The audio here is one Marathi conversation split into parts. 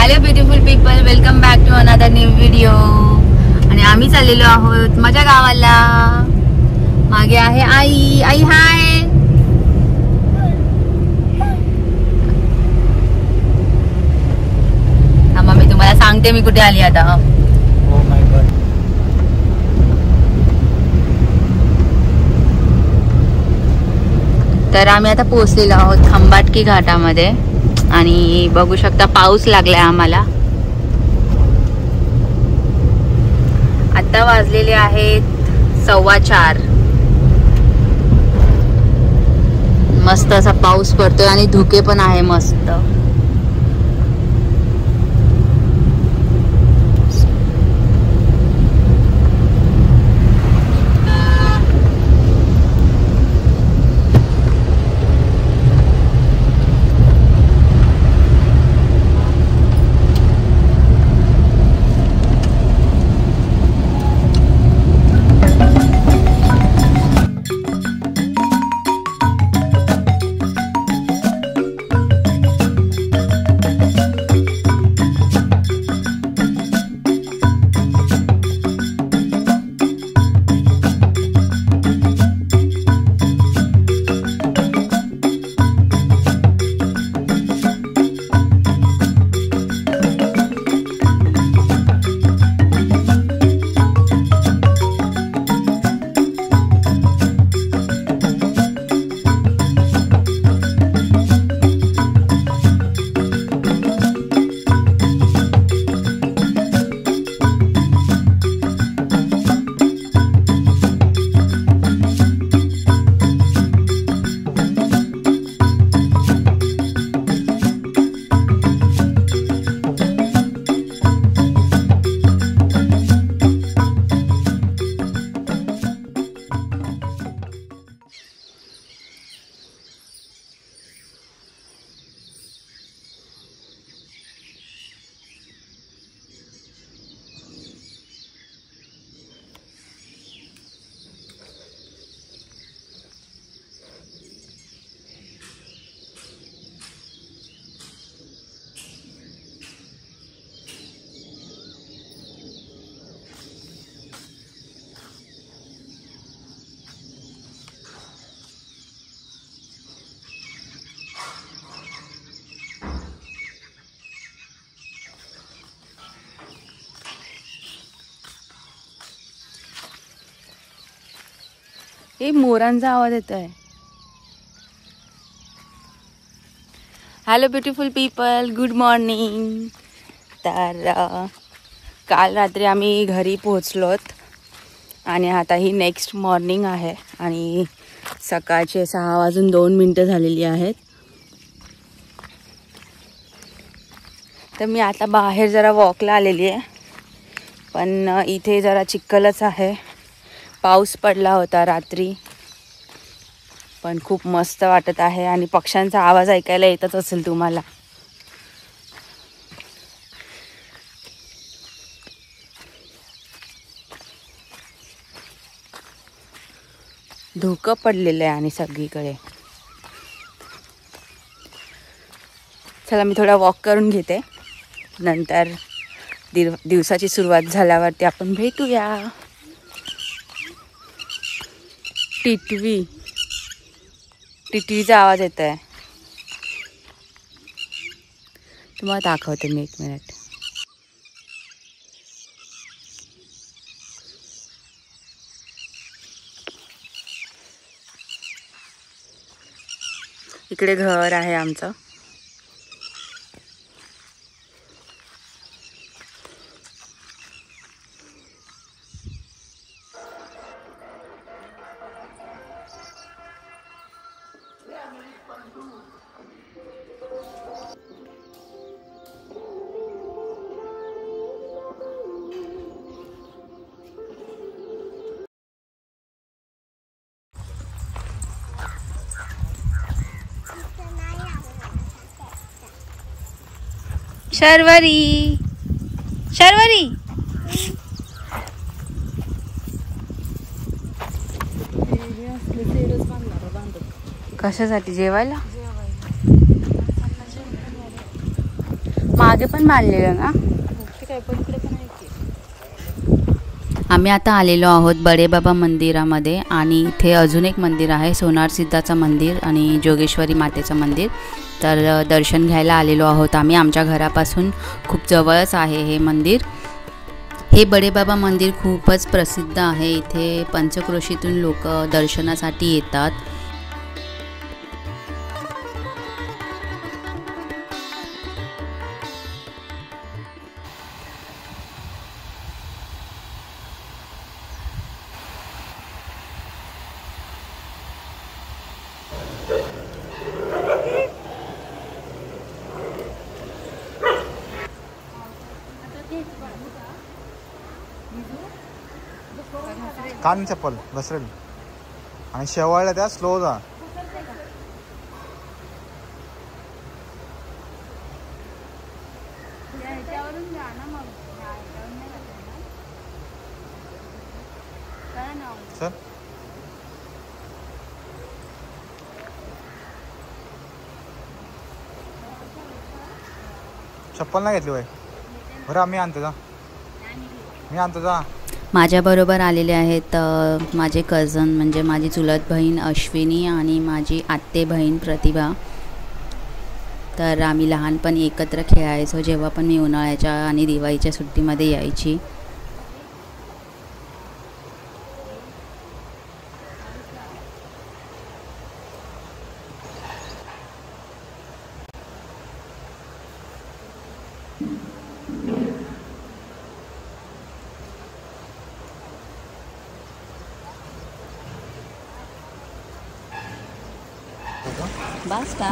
Hello beautiful people, welcome back to another new video. आणि आम्ही चाललेलो आहोत माझ्या गावाला. मागे आहे आई. आई हाय. थांबा मी तुम्हाला सांगते मी कुठे आली आता. Oh my God. तर आम्ही आता पोहोचलेलो आहोत खंबाटकी घाटामध्ये आणि बघू शकता पाऊस लागलाय आम्हाला. आता वाजलेले आहेत 4:15. मस्त असा पाऊस पडतोय आणि धुके पण आहे मस्त. हे मोरांचा आवाज येत आहे. Hello beautiful people, good morning. तर काल रात्री आम्ही घरी पोहोचलोत आणि आता ही नेक्स्ट मॉर्निंग आहे आणि सकाळचे 6:02 झालेली आहेत. तर मी आता बाहेर जरा वॉकला आलेली आहे, पण इथे जरा चिखलच आहे. पाऊस पडला होता रात्री, पण खूप मस्त वाटत आहे आणि पक्ष्यांचा आवाज ऐकायला येतच असेल तुम्हाला. धुकं पडलेलं आहे आणि सगळीकडे. चला मी थोडा वॉक करून घेते, नंतर दिवसाची सुरुवात झाल्यावरती आपण भेटूया. टिटवीचा आवाज येत आहे, तुम्हाला दाखवते मी 1 मिनिट. इकडे घर आहे आमचं. शर्वरी, शर्वरी, कशासाठी? जेवायला. मग मागे पण बांधलेलं ना. आम्ही आता आलेलो आहोत बडेबाबा मंदिरामध्ये आणि इथे अजून एक मंदिर आहे सोनार सिद्धाचं मंदिर आणि जोगेश्वरी मातेचं मंदिर. तर दर्शन घ्यायला आलेलो आहोत आम्ही. आमच्या घरापासून खूप जवळच आहे हे मंदिर. हे बडेबाबा मंदिर खूपच प्रसिद्ध आहे. इथे पंचक्रोशीतून लोक दर्शनासाठी येतात. कान चप्पल घसरेल आणि शेवाळ्या त्या स्लो जा. सर चप्पल नाही घेतली बाई. बरं आम्ही आणतो जा. मी आणतो जा. माझ्याबरोबर आलेले आहेत माझे कझन म्हणजे माझी चुलत बहीण अश्विनी आणि माझी आत्ते बहीण प्रतिभा. तर आम्ही लहानपणी एकत्र खेळायचो जेव्हा पण मी उन्हाळ्याच्या आणि दिवाळीच्या सुट्टीमध्ये यायची. बस का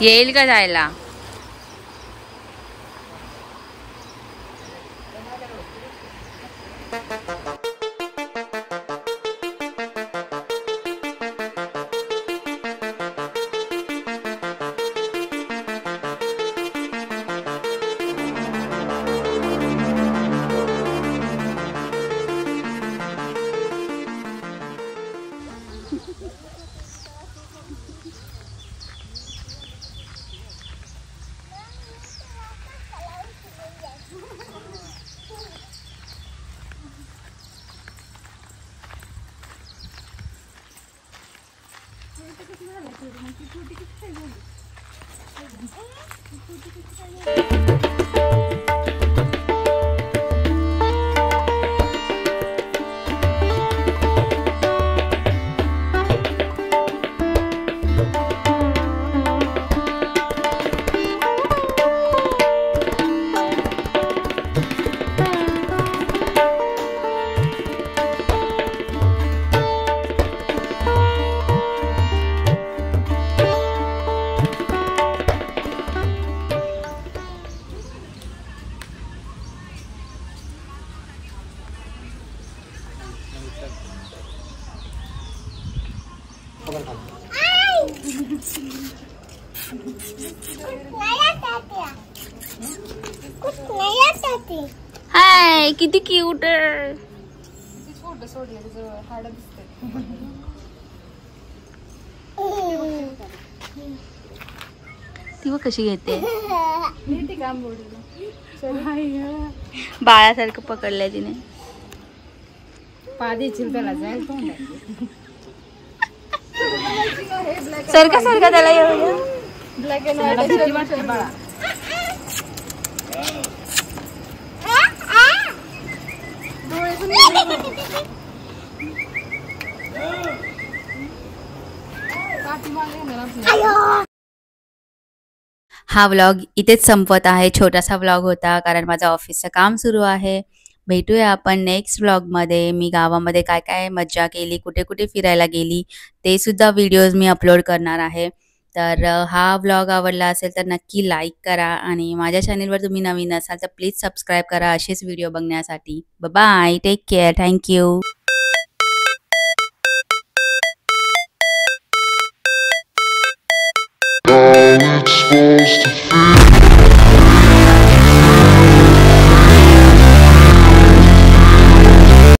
येईल का जायला. हाय किती क्यूट आहे. ती बघ कशी घेते. बाळासारखं पकडलंय तिने. सरका सरका त्याला येऊ. ब्लॅक अँड व्हाईट हा व्लॉग इथेच संपत आहे. छोटासा व्लॉग होता कारण माझं ऑफिसचं काम सुरू आहे. भेटूया आपण नेक्स्ट व्लॉगमध्ये. मी गावामध्ये काय काय मज्जा केली, कुठे कुठे फिरायला गेली ते सुद्धा व्हिडिओज मी अपलोड करणार आहे. तर हा व्लॉग आवडला असेल तर नक्की लाईक करा आणि माझ्या चॅनेलवर तुम्ही नवीन असाल तर प्लीज सबस्क्राईब करा असेच व्हिडिओ बघण्यासाठी. Bye, take care, thank you. All it's supposed to feel.